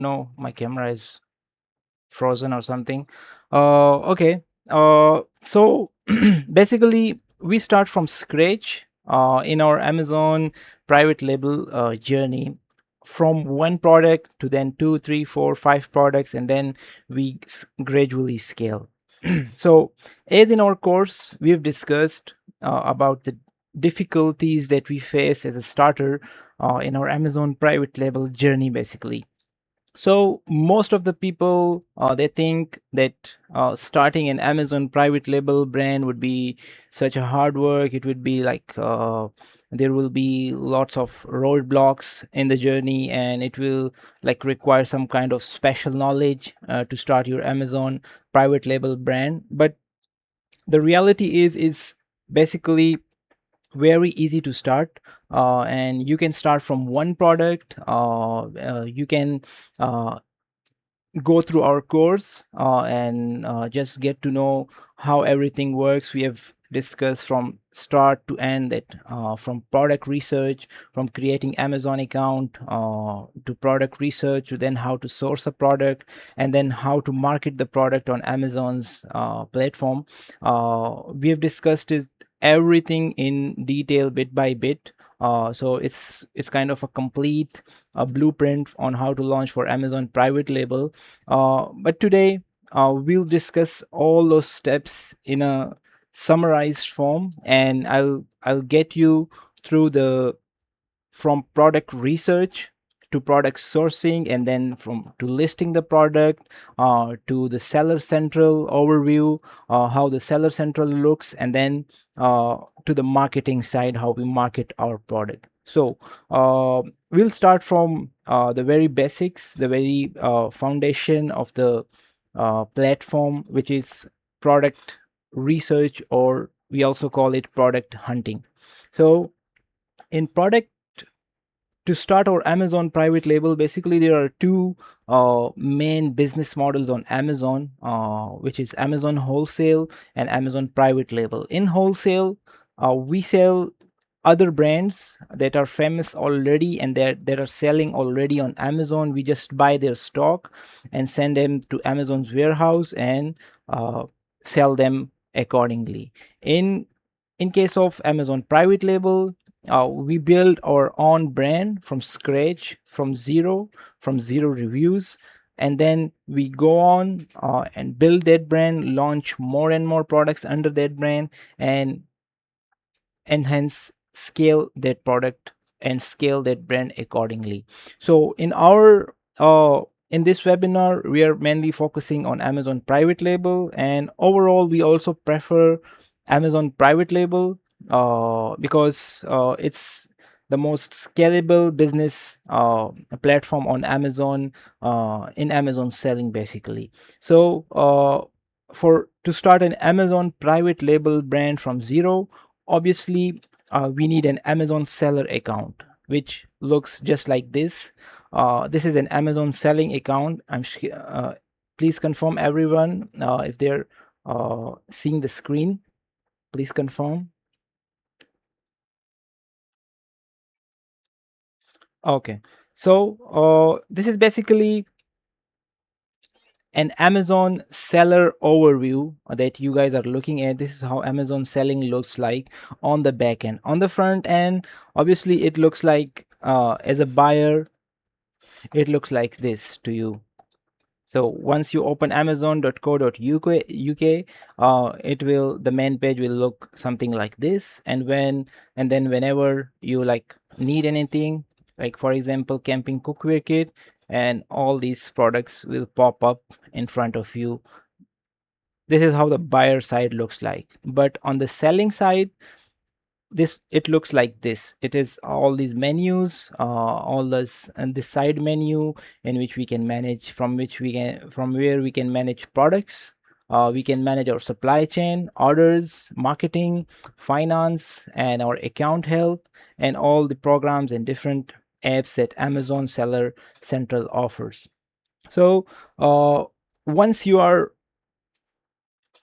know, my camera is frozen or something. Okay. So basically, we start from scratch in our Amazon private label journey, from one product to then two, three, four, five products, and then we gradually scale. So, as in our course, we've discussed about the difficulties that we face as a starter in our Amazon private label journey, basically. So most of the people they think that starting an Amazon private label brand would be such a hard work. It would be like there will be lots of roadblocks in the journey, and it will like require some kind of special knowledge to start your Amazon private label brand. But the reality is basically very easy to start, and you can start from one product. You can go through our course and just get to know how everything works. We have discussed from start to end that from product research, from creating Amazon account to product research, to then how to source a product, and then how to market the product on Amazon's platform. We have discussed is everything in detail, bit by bit. So it's kind of a complete blueprint on how to launch for Amazon private label. But today we'll discuss all those steps in a summarized form, and I'll get you through the from product research to product sourcing, and then from to listing the product to the seller central overview, how the seller central looks, and then to the marketing side, how we market our product. So we'll start from the very basics, the very foundation of the platform, which is product research, or we also call it product hunting. So in product, to start our Amazon private label, basically there are two main business models on Amazon, which is Amazon wholesale and Amazon private label. In wholesale, we sell other brands that are famous already and that are selling already on Amazon. We just buy their stock and send them to Amazon's warehouse and sell them accordingly. In case of Amazon private label, we build our own brand from scratch, from zero reviews, and then we go on and build that brand, launch more and more products under that brand, and hence scale that product and scale that brand accordingly. So in this webinar, we are mainly focusing on Amazon private label, and overall we also prefer Amazon private label because it's the most scalable business platform on Amazon, in Amazon selling, basically. So for to start an Amazon private label brand from zero, obviously we need an Amazon seller account, which looks just like this. This is an Amazon selling account. Please confirm, everyone, if they're seeing the screen. Please confirm. Okay. So this is basically an Amazon seller overview that you guys are looking at. This is how Amazon selling looks like on the back end. On the front end, obviously it looks like as a buyer, it looks like this to you. So once you open amazon.co.uk, the main page will look something like this. And then whenever you like need anything, like for example, camping cookware kit, and all these products will pop up in front of you. This is how the buyer side looks like. But on the selling side, this it looks like this. It is all these menus, all this and the side menu in which we can manage, from where we can manage products. We can manage our supply chain, orders, marketing, finance, and our account health, and all the programs and different apps that Amazon Seller Central offers. So once you are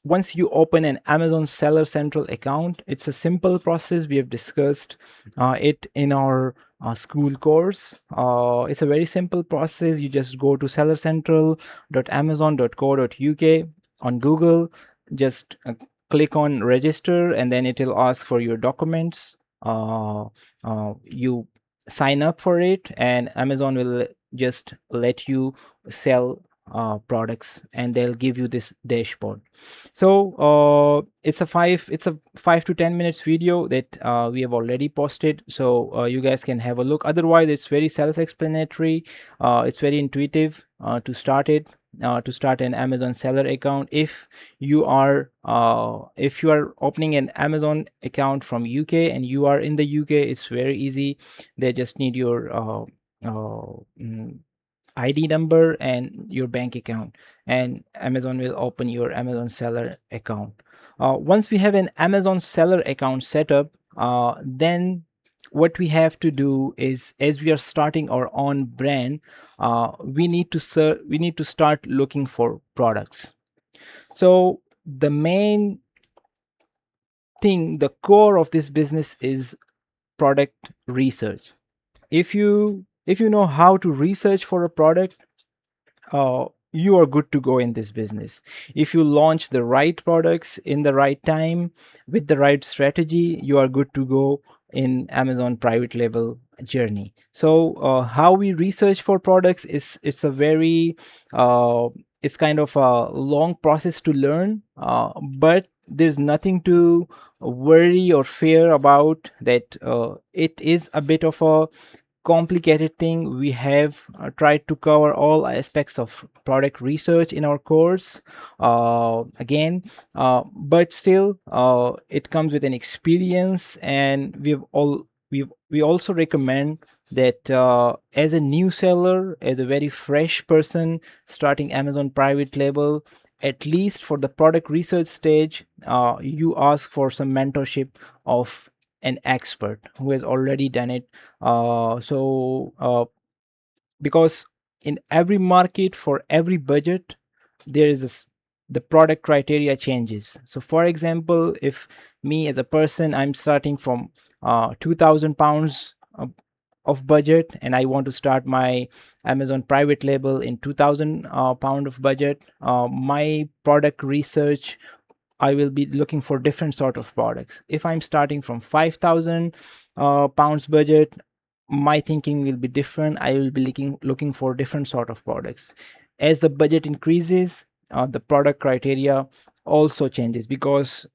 once you open an Amazon Seller Central account, it's a simple process. We have discussed it in our school course. It's a very simple process. You just go to sellercentral.amazon.co.uk on Google, just click on register, and then it will ask for your documents. You sign up for it, and Amazon will just let you sell products, and they'll give you this dashboard. So it's a 5 to 10 minutes video that we have already posted, so you guys can have a look. Otherwise, it's very self-explanatory. It's very intuitive to start it. To start an Amazon seller account, if you are opening an Amazon account from UK and you are in the UK, it's very easy. They just need your mm, ID number and your bank account, and Amazon will open your Amazon seller account. Once we have an Amazon seller account set up, then what we have to do is, as we are starting our own brand, we need to start looking for products. So the main thing, the core of this business is product research. If you know how to research for a product, you are good to go in this business. If you launch the right products in the right time with the right strategy, you are good to go in Amazon private label journey. So how we research for products is, uh, it's kind of a long process to learn, but there's nothing to worry or fear about that. It is a bit of a complicated thing. We have tried to cover all aspects of product research in our course again, but still it comes with an experience, and we also recommend that as a new seller, as a very fresh person starting Amazon private label, at least for the product research stage, you ask for some mentorship of an expert who has already done it. Because in every market, for every budget, there is the product criteria changes. So for example, if me as a person, I'm starting from 2000 pounds of budget, and I want to start my Amazon private label in 2000 pound of budget, my product research, I will be looking for different sort of products. If I'm starting from 5,000 pounds budget, my thinking will be different. I will be looking for different sort of products. As the budget increases, the product criteria also changes, because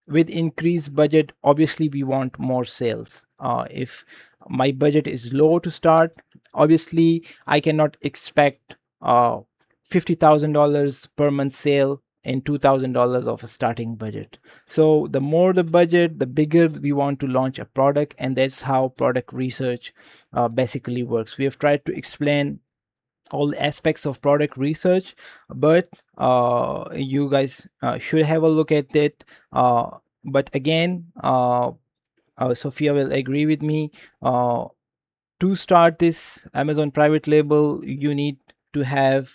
with increased budget, obviously we want more sales. If my budget is low to start, obviously I cannot expect $50,000 per month sale in $2,000 of a starting budget. So the more the budget, the bigger we want to launch a product, and that's how product research basically works. We have tried to explain all the aspects of product research, but you guys should have a look at it. But again, Sophia will agree with me. To start this Amazon private label, you need to have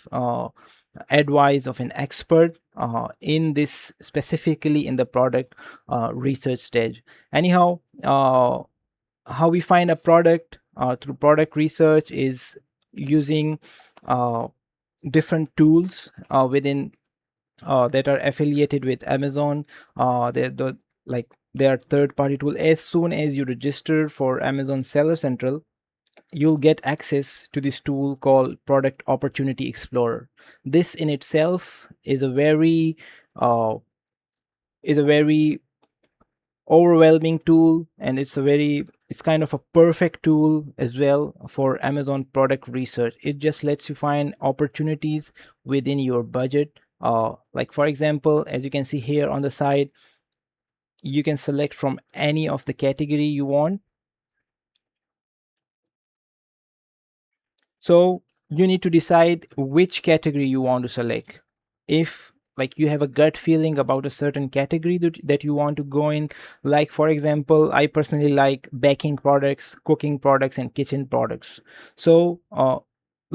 advice of an expert in this, specifically in the product research stage. Anyhow, how we find a product through product research is using uh, different tools within that are affiliated with Amazon. Like they are third-party tool. As soon as you register for Amazon Seller Central, you'll get access to this tool called Product Opportunity Explorer. This in itself uh, is a very overwhelming tool, and it's kind of a perfect tool as well for Amazon product research. It just lets you find opportunities within your budget. Like for example, as you can see here on the side, you can select from any of the category you want. So you need to decide which category you want to select. If like you have a gut feeling about a certain category that you want to go in, like for example, I personally like baking products, cooking products, and kitchen products. So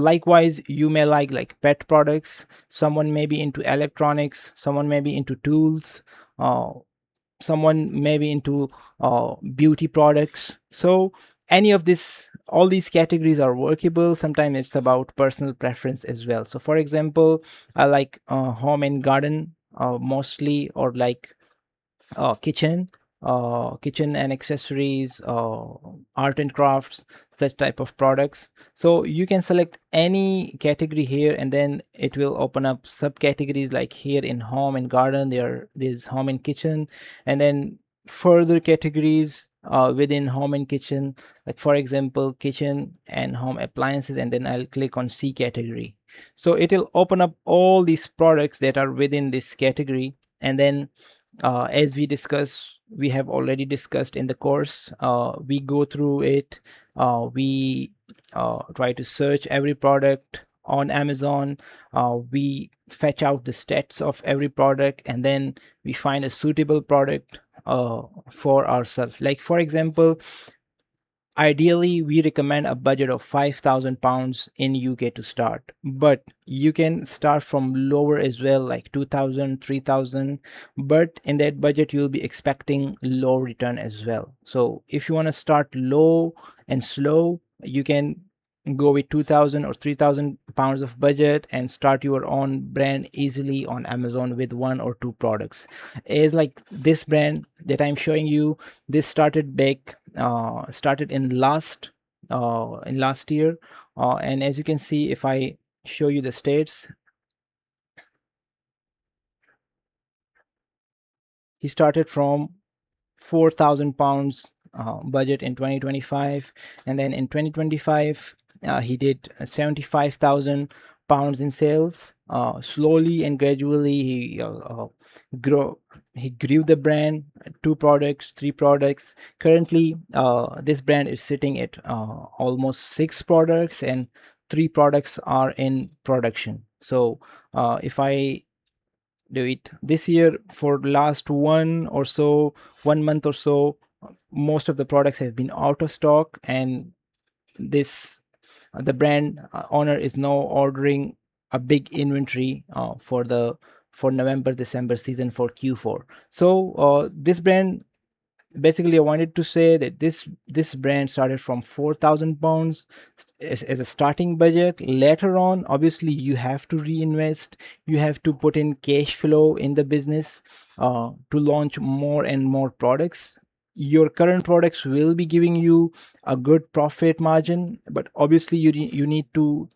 likewise, you may like pet products. Someone may be into electronics. Someone may be into tools. Uh, Someone may be into beauty products. So any of this, all these categories are workable. Sometimes it's about personal preference as well. So for example, I like home and garden mostly, or like kitchen, kitchen and accessories, art and crafts, such type of products. So you can select any category here, and then it will open up subcategories. Like here in home and garden, there's home and kitchen, and then further categories within home and kitchen, like for example kitchen and home appliances, and then I'll click on C category. So it'll open up all these products that are within this category. And then as we have already discussed in the course, we go through it. We try to search every product on Amazon. We fetch out the stats of every product, and then we find a suitable product for ourselves. Like for example, ideally, we recommend a budget of £5,000 in UK to start, but you can start from lower as well, like 2,000, 3,000. But in that budget, you'll be expecting low return as well. So if you want to start low and slow, you can go with 2,000 or £3,000 of budget and start your own brand easily on Amazon with one or two products. Is like this brand that I'm showing you. This started big, started in last year, and as you can see, if I show you the states, he started from £4,000 budget in 2025, and then in 2025 he did £75,000 in sales. Slowly and gradually grow he grew the brand, two products, three products. Currently, this brand is sitting at almost six products, and three products are in production. So if I do it this year, for last 1 month or so, most of the products have been out of stock, and this the brand owner is now ordering a big inventory for November December season for Q4. So this brand, basically I wanted to say that this brand started from £4,000 as a starting budget. Later on, obviously, you have to reinvest, you have to put in cash flow in the business to launch more and more products. Your current products will be giving you a good profit margin, but obviously you need to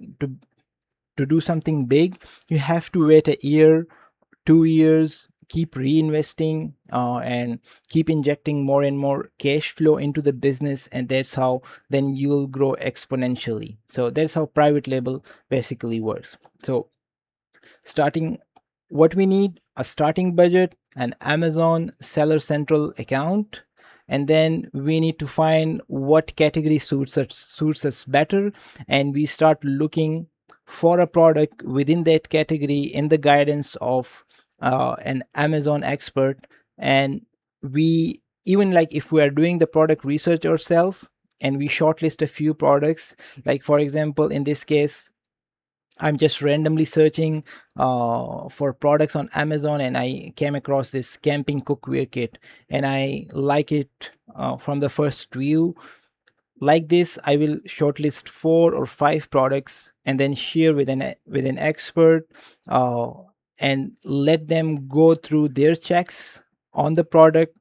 to do something big. You have to wait a year, 2 years, keep reinvesting, and keep injecting more and more cash flow into the business, and that's how then you'll grow exponentially. So that's how private label basically works. So starting, what we need: a starting budget, an Amazon Seller Central account, and then we need to find what category suits us better, and we start looking for a product within that category in the guidance of an Amazon expert. And we, even like if we are doing the product research ourselves, and we shortlist a few products, like for example in this case, I'm just randomly searching for products on Amazon, and I came across this camping cookware kit, and I like it from the first view. Like this, I will shortlist 4 or 5 products and then share with an expert, uh, and let them go through their checks on the product.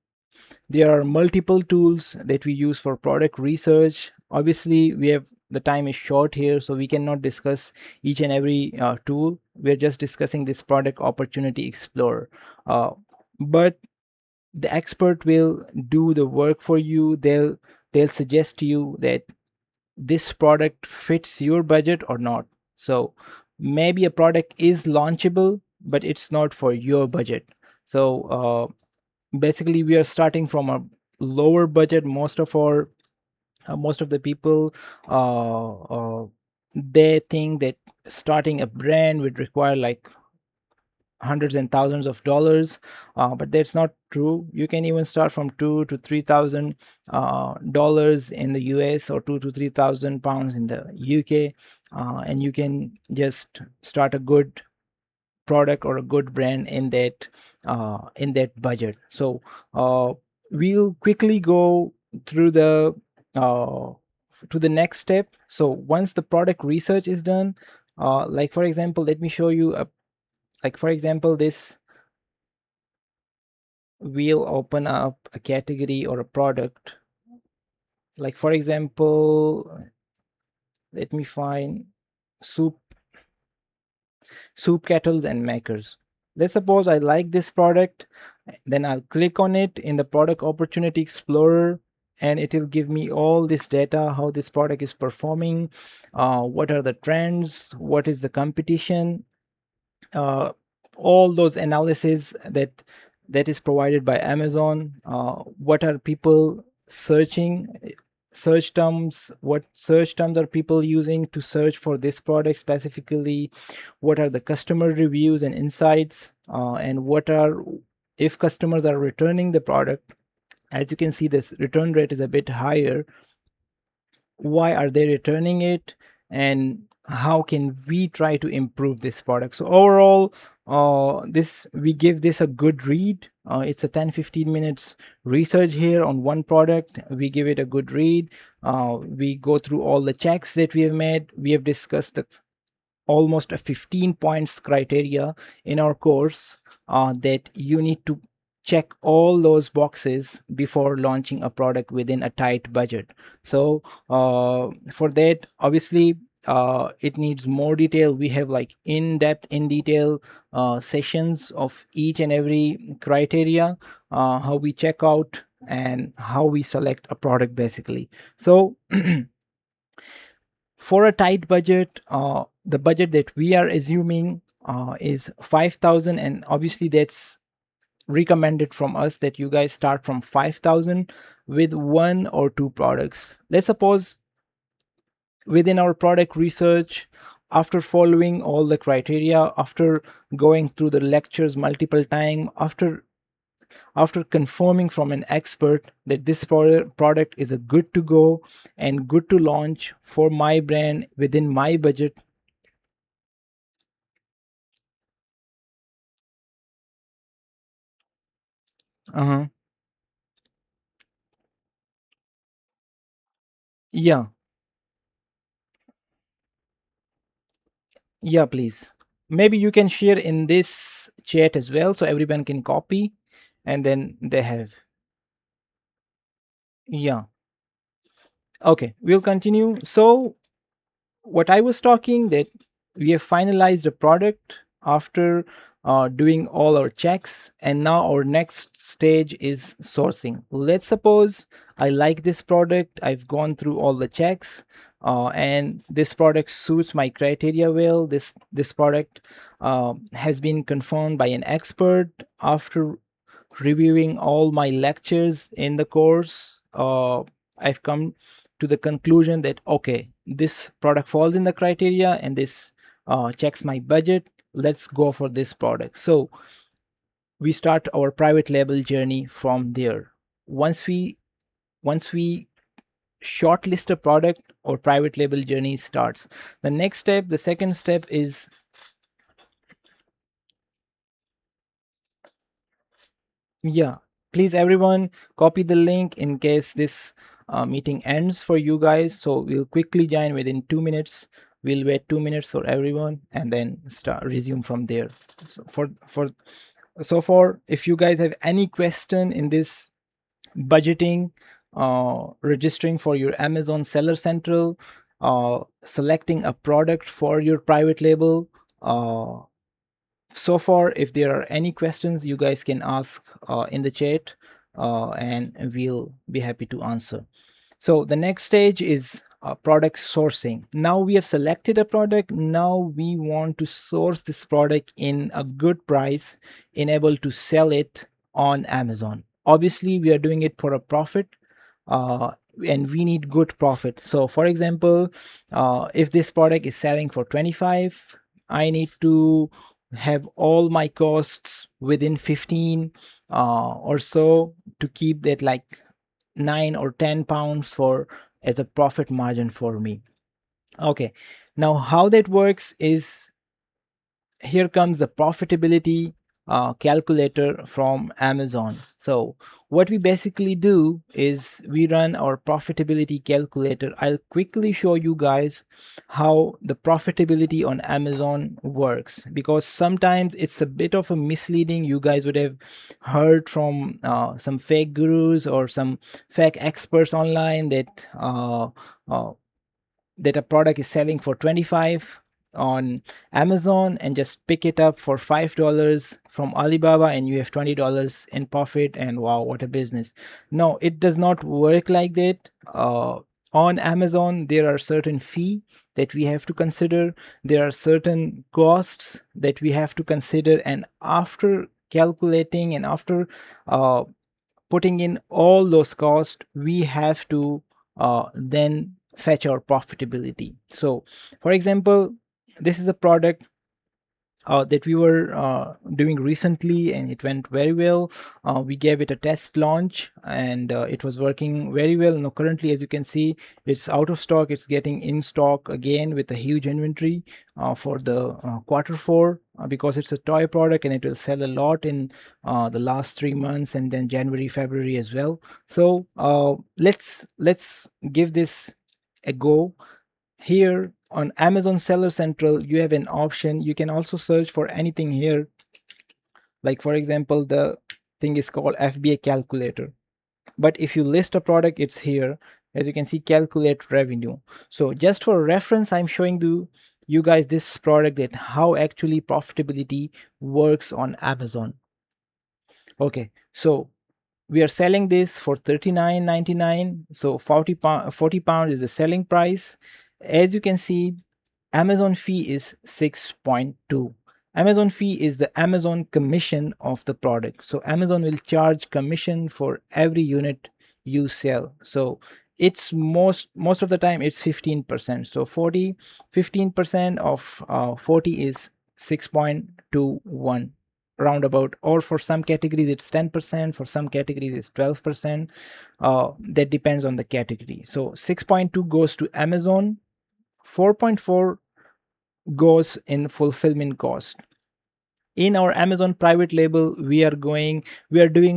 There are multiple tools that we use for product research. Obviously, we have the time is short here, so we cannot discuss each and every tool. We're just discussing this product opportunity explorer. But the expert will do the work for you. They'll suggest to you that this product fits your budget or not. So maybe a product is launchable, but it's not for your budget. So basically we are starting from a lower budget. Most of the people, they think that starting a brand would require like hundreds and thousands of dollars, but that's not true. You can even start from $2,000 to $3,000 in the US, or 2,000 to 3,000 pounds in the UK, and you can just start a good product or a good brand in that budget. So we'll quickly go through the uh, to the next step. So once the product research is done, like for example, let me show you a, like for example, this we'll open up a category or a product. Like for example, let me find soup soup kettles and makers. Let's suppose I like this product, then I'll click on it in the product opportunity explorer, and it will give me all this data, how this product is performing, what are the trends, what is the competition, uh, all those analysis that is provided by Amazon. What are people searching? Search terms. What search terms are people using to search for this product specifically? What are the customer reviews and insights? And what are, if customers are returning the product? As you can see, this return rate is a bit higher. Why are they returning it, and how can we try to improve this product? So overall, this we give this a good read. It's a 10-15 minutes research here on one product. We give it a good read. We go through all the checks that we have made. We have discussed the almost a 15 points criteria in our course, that you need to check all those boxes before launching a product within a tight budget. So for that, obviously, it needs more detail. We have like in-depth, in detail sessions of each and every criteria, how we check out and how we select a product basically. So for a tight budget, the budget that we are assuming is 5,000, and obviously that's recommended from us that you guys start from 5,000 with one or two products. Let's suppose within our product research, after following all the criteria, after going through the lectures multiple times, after confirming from an expert that this product is a good to go and good to launch for my brand within my budget. Uh-huh. Yeah, yeah, please. Maybe you can share in this chat as well so everyone can copy and then they have. Yeah. Okay, we'll continue. So what I was talking, that we have finalized the product after doing all our checks, and now our next stage is sourcing. Let's suppose I like this product, I've gone through all the checks, and this product suits my criteria well. This product has been confirmed by an expert after reviewing all my lectures in the course. I've come to the conclusion that okay, this product falls in the criteria and this checks my budget. Let's go for this product. So we start our private label journey from there. Once we shortlist a product, our private label journey starts. The next step, the second step is, yeah, please everyone copy the link in case this meeting ends for you guys. So we'll quickly join within 2 minutes. We'll wait 2 minutes for everyone and then start resume from there. So for if you guys have any question in this budgeting, registering for your Amazon Seller Central, selecting a product for your private label, so far, if there are any questions, you guys can ask in the chat, and we'll be happy to answer. So the next stage is product sourcing. Now we have selected a product. Now we want to source this product in a good price, enable to sell it on Amazon. Obviously, we are doing it for a profit, uh, and we need good profit. So for example, if this product is selling for 25, I need to have all my costs within 15 or so, to keep that like 9 or 10 pounds for as a profit margin for me. Okay, now how that works is, here comes the profitability calculator from Amazon. So what we basically do is we run our profitability calculator. I'll quickly show you guys how the profitability on Amazon works, because sometimes it's a bit of a misleading. You guys would have heard from some fake gurus or some fake experts online uh, that a product is selling for 25 on Amazon, and just pick it up for $5 from Alibaba and you have $20 in profit, and wow, what a business. No, it does not work like that. On Amazon, there are certain fee that we have to consider. There are certain costs that we have to consider, and after calculating and after uh, putting in all those costs, we have to then fetch our profitability. So, for example, this is a product that we were doing recently, and it went very well. We gave it a test launch, and it was working very well. Now currently, as you can see, it's out of stock. It's getting in stock again with a huge inventory for the quarter four, because it's a toy product and it will sell a lot in the last 3 months, and then January, February as well. So let's give this a go. Here on Amazon Seller Central, you have an option. You can also search for anything here. Like for example, the thing is called FBA calculator. But if you list a product, it's here. As you can see, calculate revenue. So just for reference, I'm showing you guys this product, that how actually profitability works on Amazon. Okay, so we are selling this for 39.99. So 40 pound is the selling price. As you can see, Amazon fee is 6.2. Amazon fee is the Amazon commission of the product. So Amazon will charge commission for every unit you sell. So it's most of the time it's 15%. So 15% of 40 is 6.21 roundabout, or for some categories it's 10%, for some categories it's 12%. That depends on the category. So 6.2 goes to Amazon, 4.4 goes in fulfillment cost. In our Amazon private label, we are doing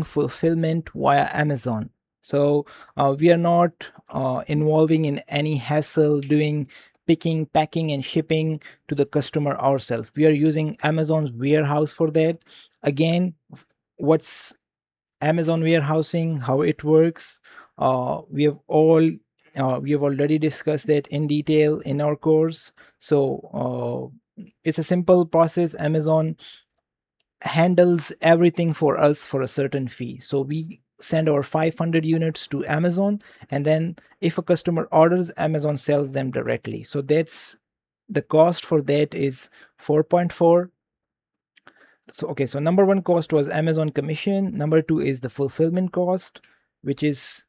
fulfillment via Amazon. So we are not involving in any hassle doing picking, packing, and shipping to the customer ourselves. We are using Amazon's warehouse for that. Again, what's Amazon warehousing, how it works? We have already discussed that in detail in our course. So it's a simple process. Amazon handles everything for us for a certain fee. So we send our 500 units to Amazon, and then if a customer orders, Amazon sells them directly. So that's the cost for that is 4.4. So okay, so number one cost was Amazon commission. Number two is the fulfillment cost, which is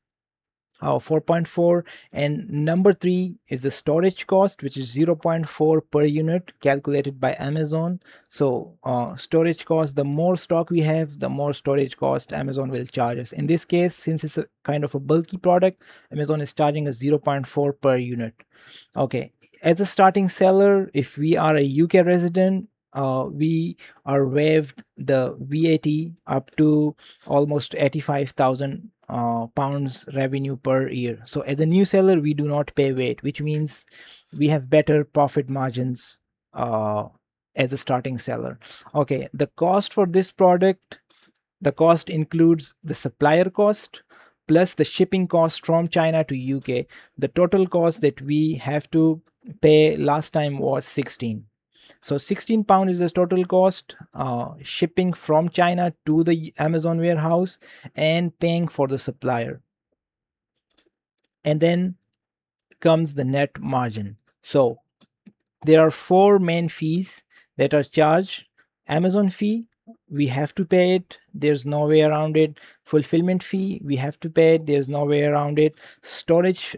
4.4, and number three is the storage cost, which is 0.4 per unit calculated by Amazon. So storage cost, the more stock we have, the more storage cost Amazon will charge us. In this case, since it's a kind of a bulky product, Amazon is charging us 0.4 per unit. Okay, as a starting seller, if we are a UK resident, we are waived the VAT up to almost 85,000 pounds revenue per year. So as a new seller, we do not pay VAT, which means we have better profit margins as a starting seller. Okay, the cost for this product, the cost includes the supplier cost plus the shipping cost from China to UK. The total cost that we have to pay last time was 16. So 16 pound is the total cost, shipping from China to the Amazon warehouse and paying for the supplier. And then comes the net margin. So there are four main fees that are charged. Amazon fee, we have to pay it. There's no way around it. Fulfillment fee, we have to pay it. There's no way around it. Storage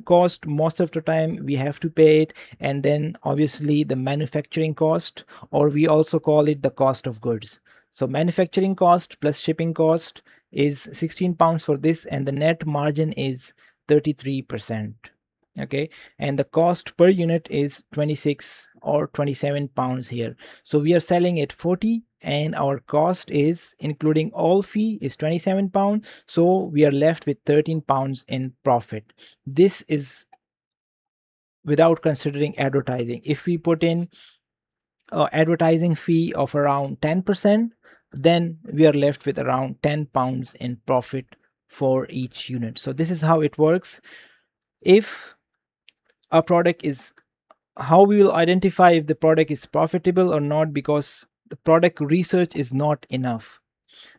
cost, most of the time we have to pay it, and then obviously the manufacturing cost, or we also call it the cost of goods. So manufacturing cost plus shipping cost is 16 pounds for this, and the net margin is 33%. Okay, and the cost per unit is 26 or 27 pounds here. So we are selling at 40, and our cost is, including all fee, is 27 pounds. So we are left with 13 pounds in profit. This is without considering advertising. If we put in advertising fee of around 10%, then we are left with around 10 pounds in profit for each unit. So this is how it works. If a product is, how we will identify if the product is profitable or not, because the product research is not enough.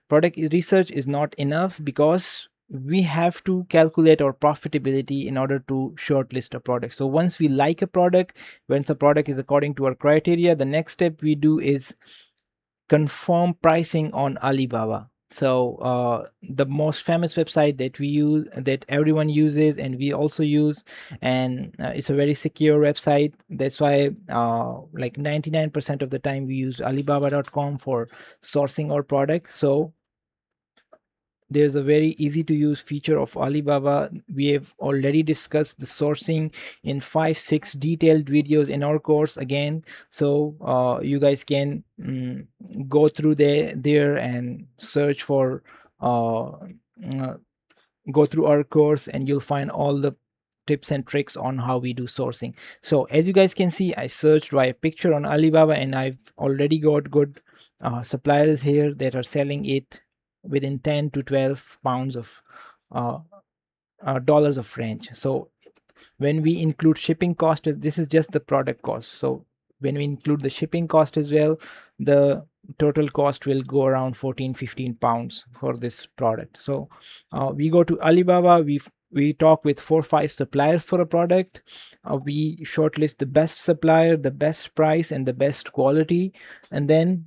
Product research is not enough because we have to calculate our profitability in order to shortlist a product. So once we like a product, once a product is according to our criteria, the next step we do is confirm pricing on Alibaba. So the most famous website that we use, that everyone uses and we also use, and it's a very secure website. That's why like 99% of the time we use Alibaba.com for sourcing our product. So there's a very easy to use feature of Alibaba. We have already discussed the sourcing in 5-6 detailed videos in our course again. So you guys can go through there and search for uh, go through our course, and you'll find all the tips and tricks on how we do sourcing. So as you guys can see, I searched by a picture on Alibaba, and I've already got good suppliers here that are selling it within 10 to 12 pounds of uh, dollars of range. So when we include shipping cost, this is just the product cost. So when we include the shipping cost as well, the total cost will go around 14-15 pounds for this product. So we go to Alibaba, we talk with 4-5 suppliers for a product. We shortlist the best supplier, the best price, and the best quality, and then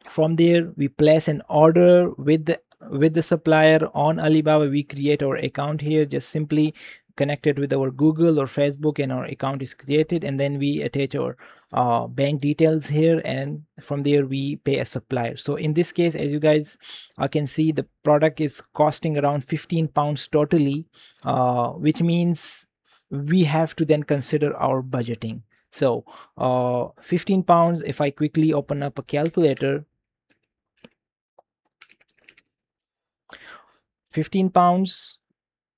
from there we place an order with the supplier on Alibaba. We create our account here, just simply connect it with our Google or Facebook, and our account is created, and then we attach our bank details here, and from there we pay a supplier. So in this case, as you guys can see, the product is costing around 15 pounds totally, which means we have to then consider our budgeting. So 15 pounds, if I quickly open up a calculator, 15 pounds,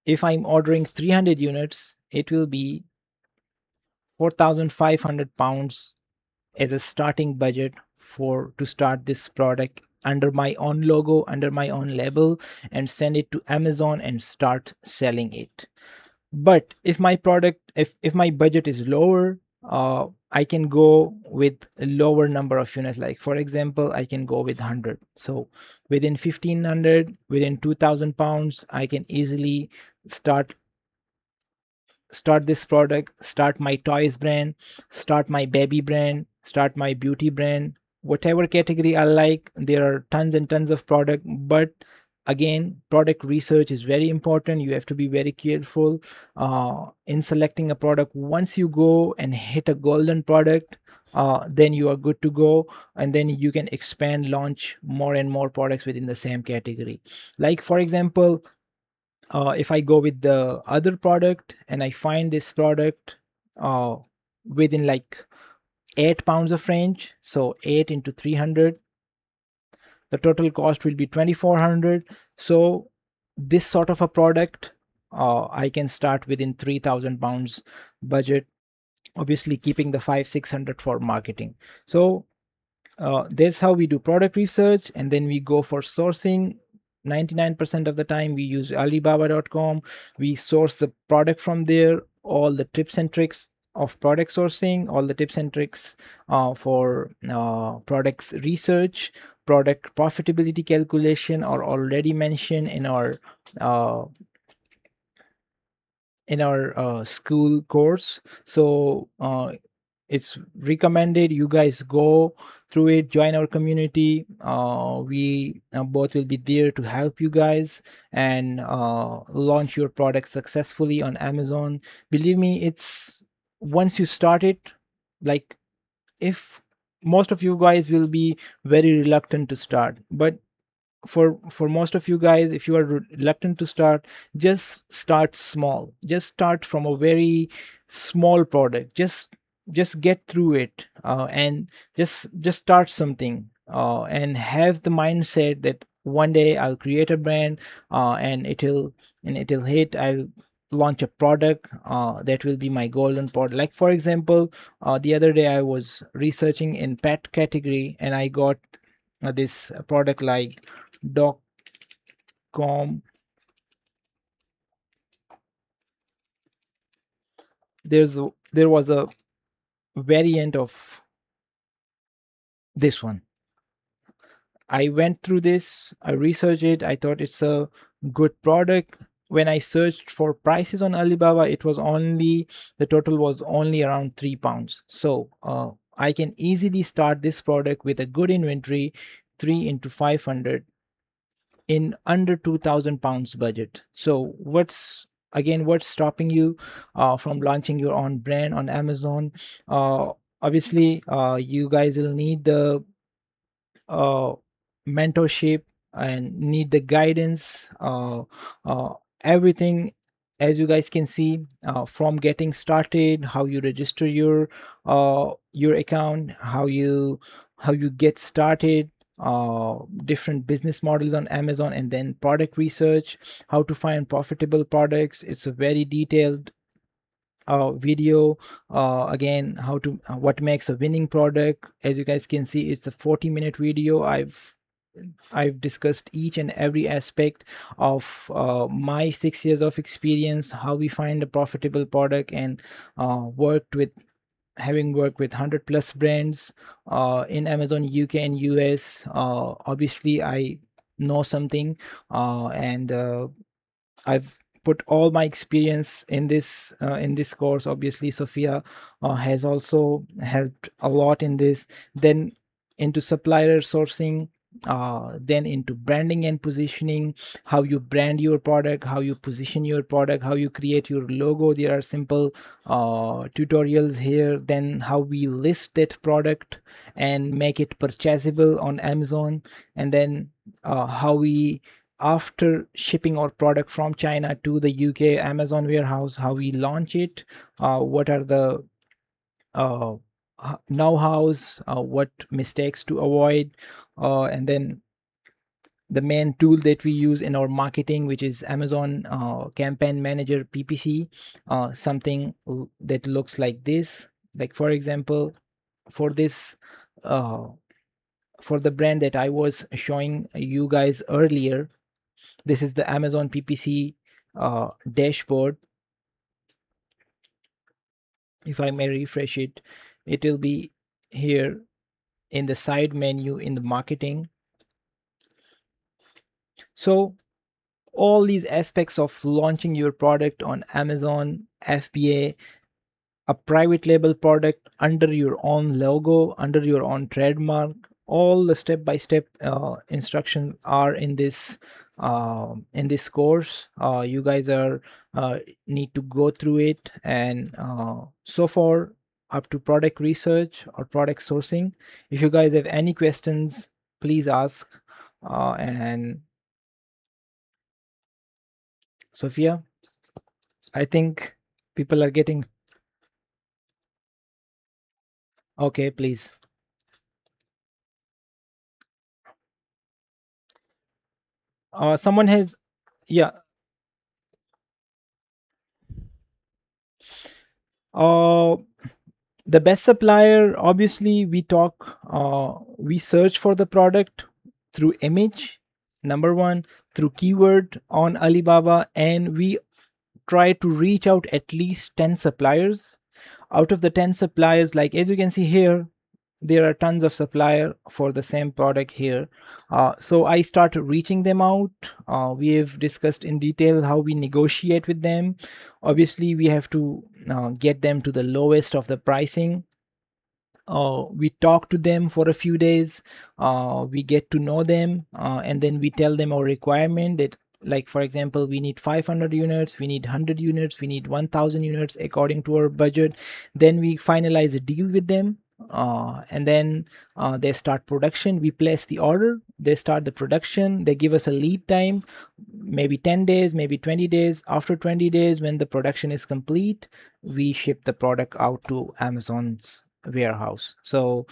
if I'm ordering 300 units, it will be 4,500 pounds as a starting budget for to start this product under my own logo, under my own label, and send it to Amazon and start selling it. But if my product, if my budget is lower, I can go with a lower number of units. Like for example, I can go with 100. So within 1,500, within 2,000 pounds, I can easily start start this product, start my toys brand, start my baby brand, start my beauty brand, whatever category I like. There are tons and tons of product, but again, product research is very important. You have to be very careful in selecting a product. Once you go and hit a golden product, then you are good to go, and then you can expand, launch more and more products within the same category. Like for example, if I go with the other product and I find this product uh, within like 8 pounds of range, so 8 into 300, the total cost will be 2,400. So this sort of a product, I can start within 3,000 pounds budget, obviously keeping the 500-600 for marketing. So that's how we do product research, and then we go for sourcing. 99% of the time we use Alibaba.com. We source the product from there. All the tips and tricks of product sourcing, all the tips and tricks for products research, product profitability calculation are already mentioned uh, in our school course. So it's recommended you guys go through it, join our community. We both will be there to help you guys and launch your product successfully on Amazon. Believe me, it's once you start it, like, if most of you guys will be very reluctant to start, but for most of you guys, if you are reluctant to start, just start small, just start from a very small product, just get through it, and just start something, and have the mindset that one day I'll create a brand, and it'll hit. I'll launch a product that will be my golden product. Like for example, the other day I was researching in pet category, and I got this product like dog.com. There was a variant of this one. I went through this, I researched it, I thought it's a good product. When I searched for prices on Alibaba, it was only, the total was only around £3. So I can easily start this product with a good inventory, 3 into 500, in under £2,000 budget. So what's stopping you from launching your own brand on Amazon? Obviously, you guys will need the uh, mentorship and need the guidance, everything, as you guys can see, from getting started, how you register your account, how you get started, different business models on Amazon, and then product research, how to find profitable products. It's a very detailed video. Again, how to what makes a winning product. As you guys can see, it's a 40-minute video. I've discussed each and every aspect of my 6 years of experience, how we find a profitable product, and worked with having worked with 100 plus brands in Amazon UK and US. Obviously, I know something, and I've put all my experience in this course. Obviously, Sophia has also helped a lot in this. Then into supplier sourcing, then into branding and positioning, how you brand your product, how you position your product, how you create your logo. There are simple tutorials here. Then how we list that product and make it purchasable on Amazon, and then how we, after shipping our product from China to the UK Amazon warehouse, how we launch it, what are the uh, know-hows, what mistakes to avoid, and then the main tool that we use in our marketing, which is Amazon Campaign Manager PPC, something that looks like this. Like for example, for this, uh, for the brand that I was showing you guys earlier, this is the Amazon PPC dashboard. If I may refresh it, it will be here in the side menu in the marketing. So all these aspects of launching your product on Amazon, FBA, a private label product under your own logo, under your own trademark, all the step-by-step instructions are in this course. You guys are need to go through it, and so far up to product research or product sourcing. If you guys have any questions, please ask. And Sophia, I think people are getting okay. Please. Someone has, yeah. Uh, the best supplier, obviously, we search for the product through image, number one, through keyword on Alibaba, and we try to reach out at least 10 suppliers. Out of the 10 suppliers, like as you can see here, there are tons of supplier for the same product here. So I start reaching them out. We have discussed in detail how we negotiate with them. Obviously, we have to get them to the lowest of the pricing. We talk to them for a few days, we get to know them, and then we tell them our requirement that, like for example, we need 500 units, we need 100 units, we need 1000 units according to our budget. Then we finalize a deal with them, and then they start production. We place the order, they start the production, they give us a lead time, maybe 10 days, maybe 20 days. After 20 days, when the production is complete, we ship the product out to Amazon's warehouse. So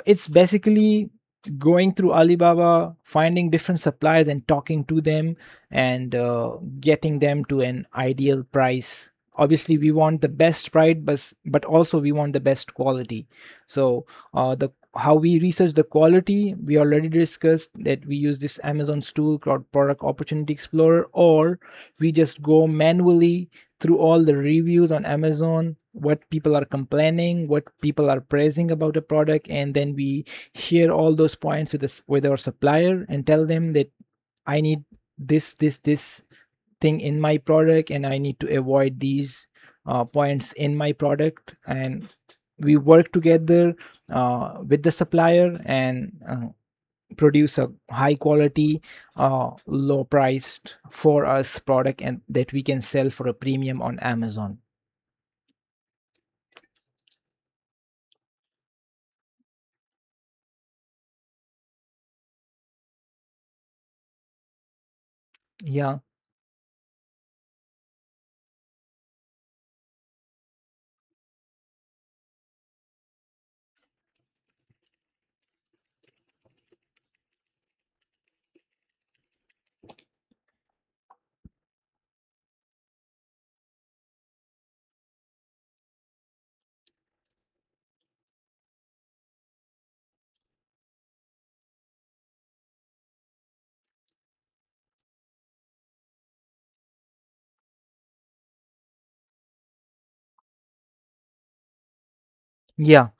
it's basically going through Alibaba, finding different suppliers and talking to them, and getting them to an ideal price. Obviously, we want the best price, but also we want the best quality. So the how we research the quality, we already discussed that we use this Amazon's tool called Product Opportunity Explorer, or we just go manually through all the reviews on Amazon, what people are complaining, what people are praising about a product, and then we share all those points with with our supplier and tell them that I need this thing in my product, and I need to avoid these points in my product. And we work together with the supplier and produce a high quality, low priced for us product, and that we can sell for a premium on Amazon. Yeah, yeah,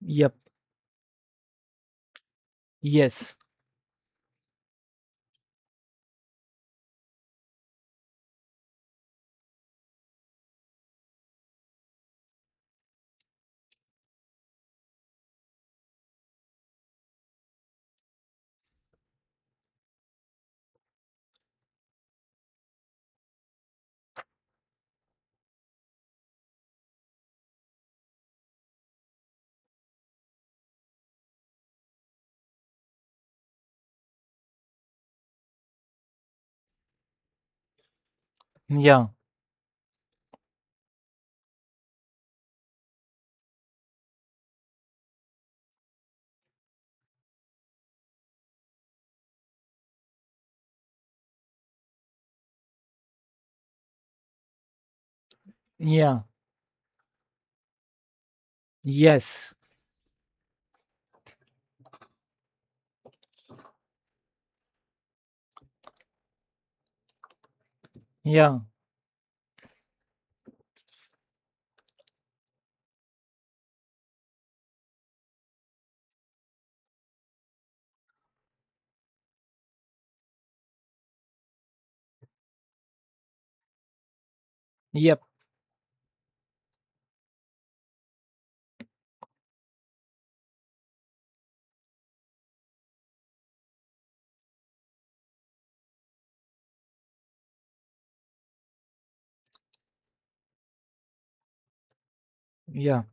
yep, yes, yeah, yeah, yes, yeah, yep, yeah,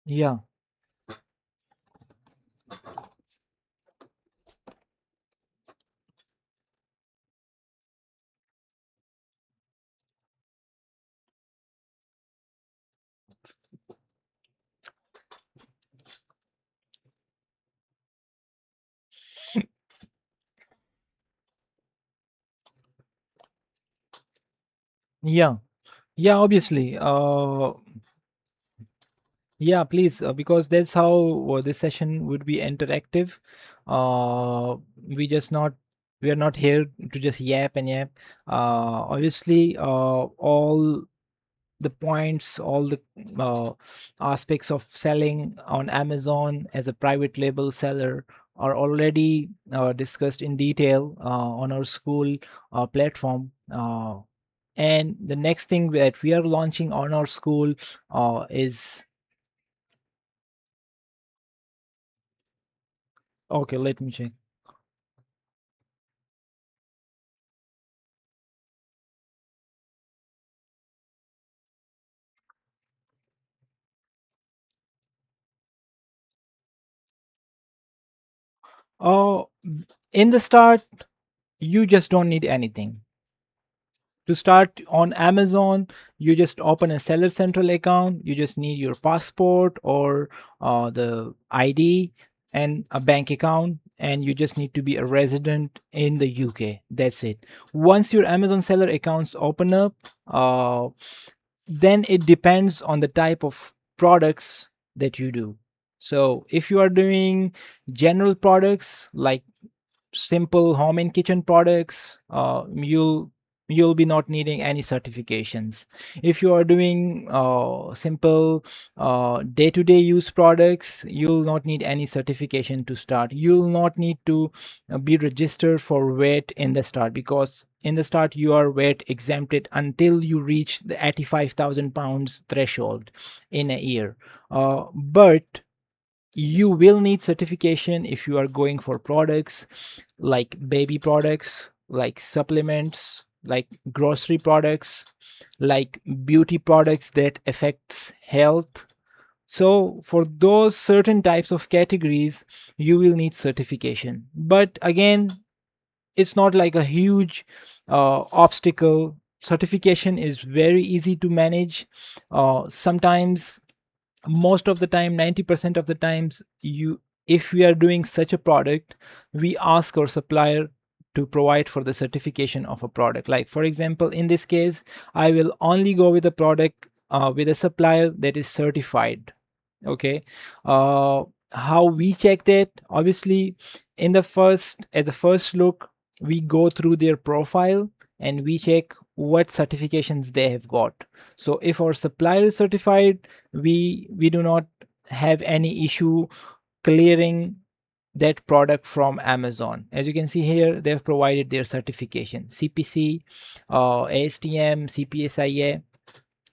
yeah, yeah, yeah, obviously. Yeah, please, because that's how this session would be interactive. We just not We are not here to just yap and yap. Obviously, all the points, all the uh, aspects of selling on Amazon as a private label seller are already discussed in detail on our school platform. And the next thing that we are launching on our school is okay. Let me check. Uh, in the start, you just don't need anything. To start on Amazon, you just open a Seller Central account. You just need your passport or the ID and a bank account, and you just need to be a resident in the UK. That's it. Once your Amazon seller accounts open up, then it depends on the type of products that you do. So if you are doing general products like simple home and kitchen products, you'll be not needing any certifications. If you are doing simple day-to-day use products, you'll not need any certification to start. You'll not need to be registered for VAT in the start, because in the start you are VAT exempted until you reach the 85,000 pounds threshold in a year. But you will need certification if you are going for products like baby products, like supplements, like grocery products, like beauty products that affects health. So for those certain types of categories, you will need certification. But again, it's not like a huge obstacle. Certification is very easy to manage. Sometimes, most of the time, 90% of the times, you if we are doing such a product, we ask our supplier to provide for the certification of a product. Like for example, in this case, I will only go with a product with a supplier that is certified. Okay. How we check that? Obviously, in the first at the first look, we go through their profile and we check what certifications they have got. So if our supplier is certified, we do not have any issue clearing that product from Amazon. As you can see here, they've provided their certification: CPC, ASTM, CPSIA.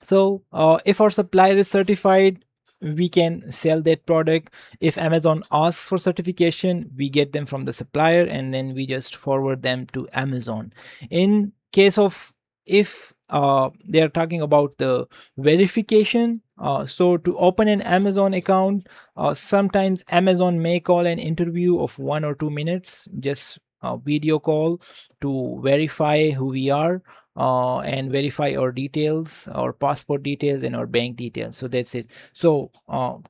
So if our supplier is certified, we can sell that product. If Amazon asks for certification, we get them from the supplier and then we just forward them to Amazon. In case of, if they are talking about the verification, so to open an Amazon account, sometimes Amazon may call an interview of 1 or 2 minutes, just a video call to verify who we are and verify our details, our passport details, and our bank details. So that's it. So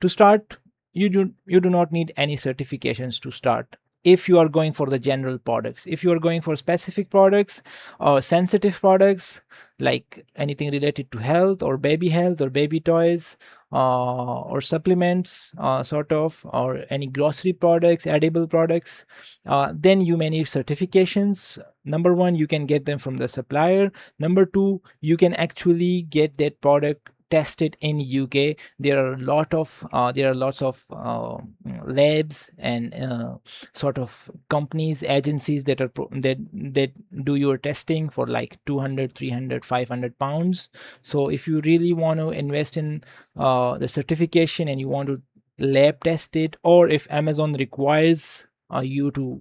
to start, you do not need any certifications to start. If you are going for the general products, if you are going for specific products or sensitive products like anything related to health or baby toys or supplements, sort of, or any grocery products, edible products, then you may need certifications. Number one, you can get them from the supplier. Number two, you can actually get that product tested in UK. There are lots of labs and sort of companies, agencies that that do your testing for like 200, 300, 500 pounds. So if you really want to invest in the certification and you want to lab test it, or if Amazon requires you to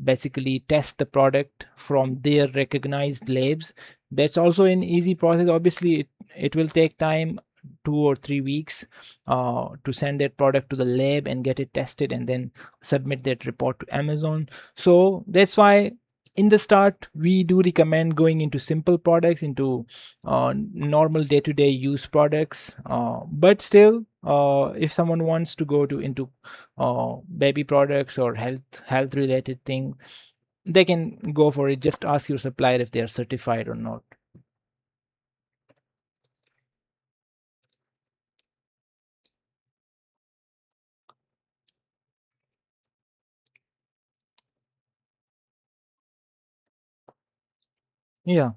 basically test the product from their recognized labs, that's also an easy process. Obviously, it will take time, 2 or 3 weeks, to send that product to the lab and get it tested and then submit that report to Amazon. So that's why in the start we do recommend going into simple products, into normal day-to-day use products. But still, if someone wants to go to into baby products or health related things, they can go for it. Just ask your supplier if they are certified or not. Yeah,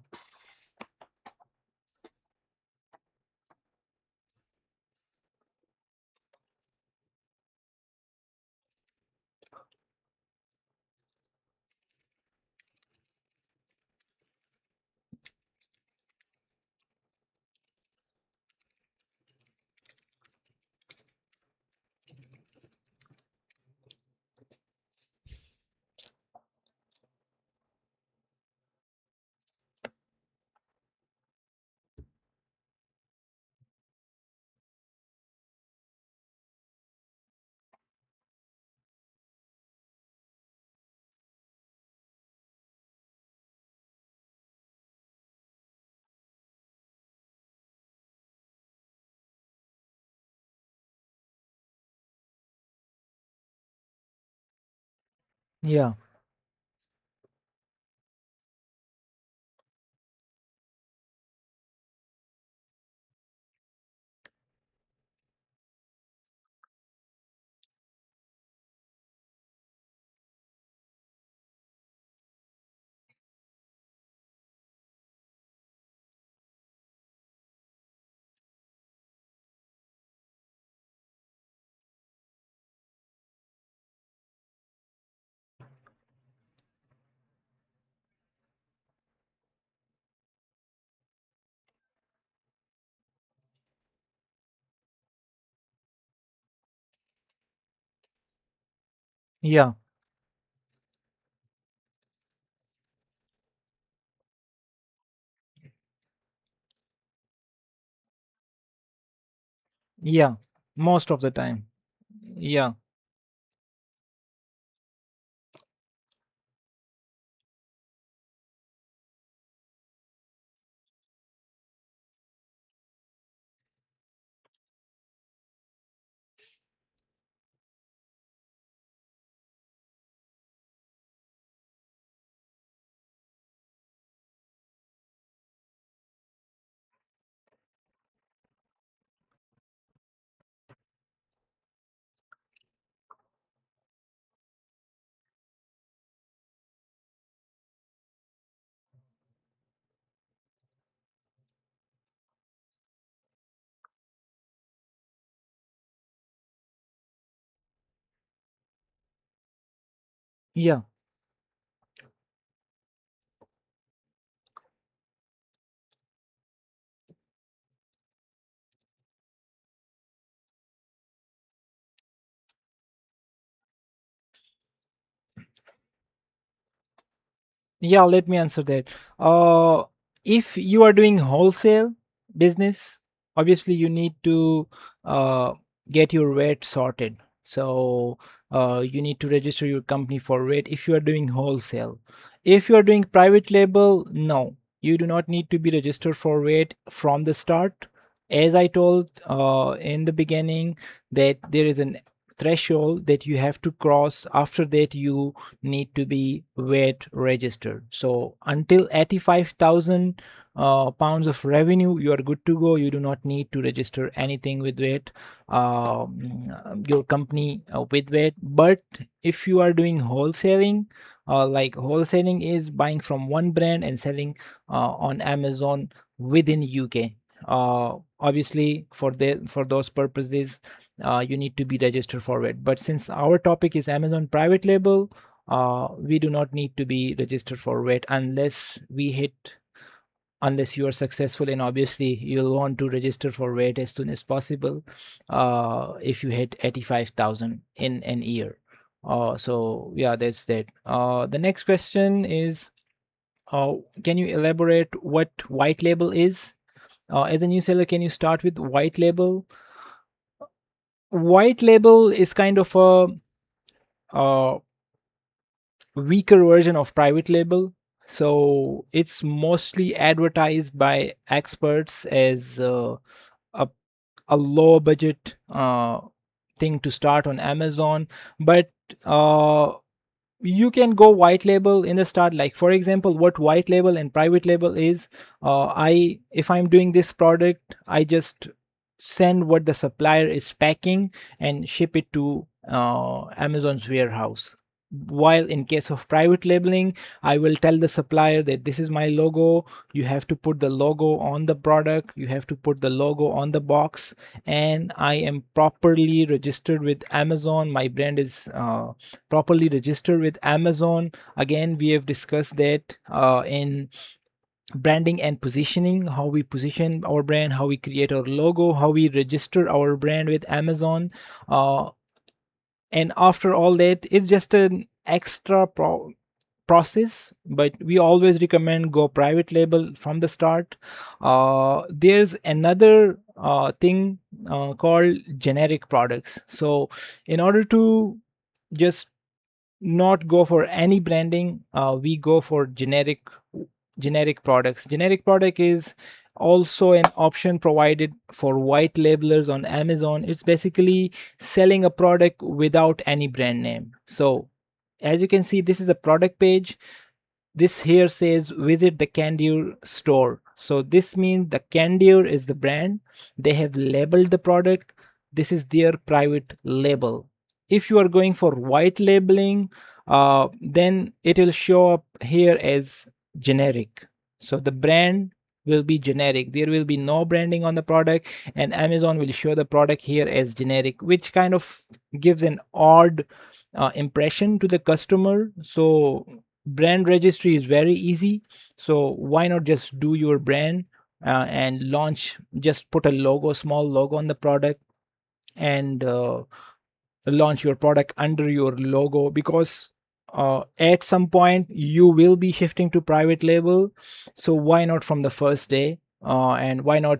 yeah, yeah, yeah. Most of the time. Yeah, yeah. Yeah, let me answer that. Uh, if you are doing wholesale business, obviously you need to uh, get your rate sorted. So you need to register your company for rate if you are doing wholesale. If you are doing private label, no, you do not need to be registered for rate from the start. As I told in the beginning, that there is an threshold that you have to cross. After that, you need to be VAT registered. So until 85,000 pounds of revenue, you are good to go. You do not need to register anything with VAT, your company with VAT. But if you are doing wholesaling, like wholesaling is buying from one brand and selling on Amazon within UK. Obviously, for those purposes, you need to be registered for it. But since our topic is Amazon private label, we do not need to be registered for VAT unless you are successful, and obviously you'll want to register for VAT as soon as possible if you hit 85,000 in an year. So yeah, that's that. The next question is, uh, can you elaborate what white label is? As a new seller, can you start with white label? White label is kind of a weaker version of private label. So it's mostly advertised by experts as a, a low budget thing to start on Amazon. But uh, you can go white label in the start. Like for example, what white label and private label is, if I'm doing this product, I just send what the supplier is packing and ship it to Amazon's warehouse. While in case of private labeling, I will tell the supplier that this is my logo. You have to put the logo on the product, you have to put the logo on the box, and I am properly registered with Amazon. My brand is properly registered with Amazon. Again, we have discussed that in branding and positioning, how we position our brand, how we create our logo, how we register our brand with Amazon. And after all that, it's just an extra process, but we always recommend go private label from the start. There's another thing called generic products. So in order to just not go for any branding, we go for generic products. Generic product is also an option provided for white labelers on Amazon. It's basically selling a product without any brand name. So as you can see, this is a product page. This here says visit the Candure store. So this means the Candure is the brand. They have labeled the product. This is their private label. If you are going for white labeling, then it will show up here as generic. So the brand will be generic. There will be no branding on the product, and Amazon will show the product here as generic, which kind of gives an odd impression to the customer. So brand registry is very easy. So why not just do your brand and launch, just put a logo, small logo on the product, and launch your product under your logo, because at some point you will be shifting to private label. So why not from the first day, and why not